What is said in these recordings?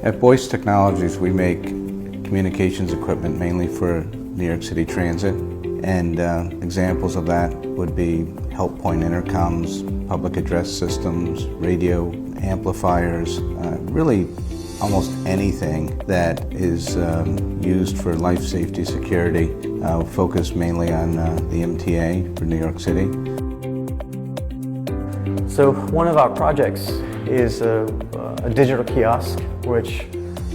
At Boyce Technologies, we make communications equipment mainly for New York City Transit, and examples of that would be help point intercoms, public address systems, radio amplifiers, really almost anything that is used for life safety security, focused mainly on the MTA for New York City. So one of our projects is a digital kiosk which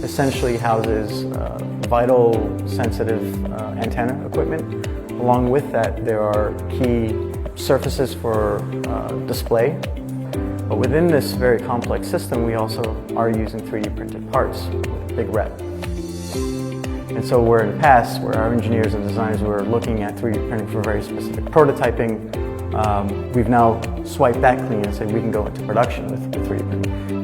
essentially houses vital sensitive antenna equipment. Along with that, there are key surfaces for display. But within this very complex system, we also are using 3D printed parts with BigRep. And so where in the past, where our engineers and designers were looking at 3D printing for very specific prototyping, we've now swiped that clean and said we can go into production with 3D printing.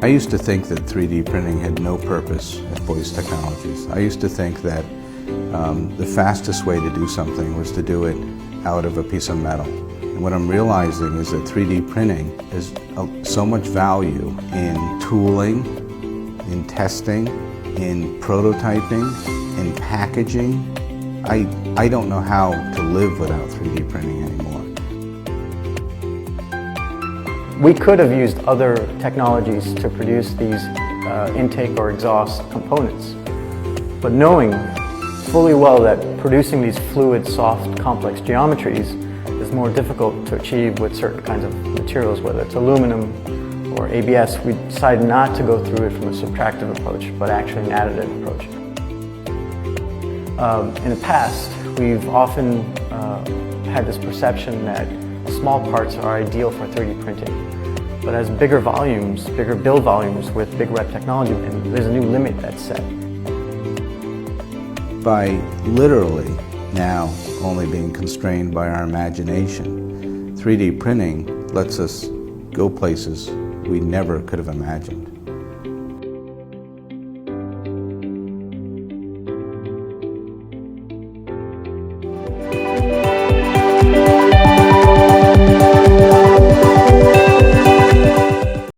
I used to think that 3D printing had no purpose at Boyce Technologies. I used to think that the fastest way to do something was to do it out of a piece of metal. And what I'm realizing is that 3D printing has so much value in tooling, in testing, in prototyping, in packaging. I don't know how to live without 3D printing anymore. We could have used other technologies to produce these intake or exhaust components, but knowing fully well that producing these fluid, soft, complex geometries is more difficult to achieve with certain kinds of materials, whether it's aluminum or ABS, we decided not to go through it from a subtractive approach, but actually an additive approach. In the past, we've often had this perception that small parts are ideal for 3D printing. But as bigger volumes, bigger build volumes with BigRep technology, and there's a new limit that's set. By literally now only being constrained by our imagination, 3D printing lets us go places we never could have imagined.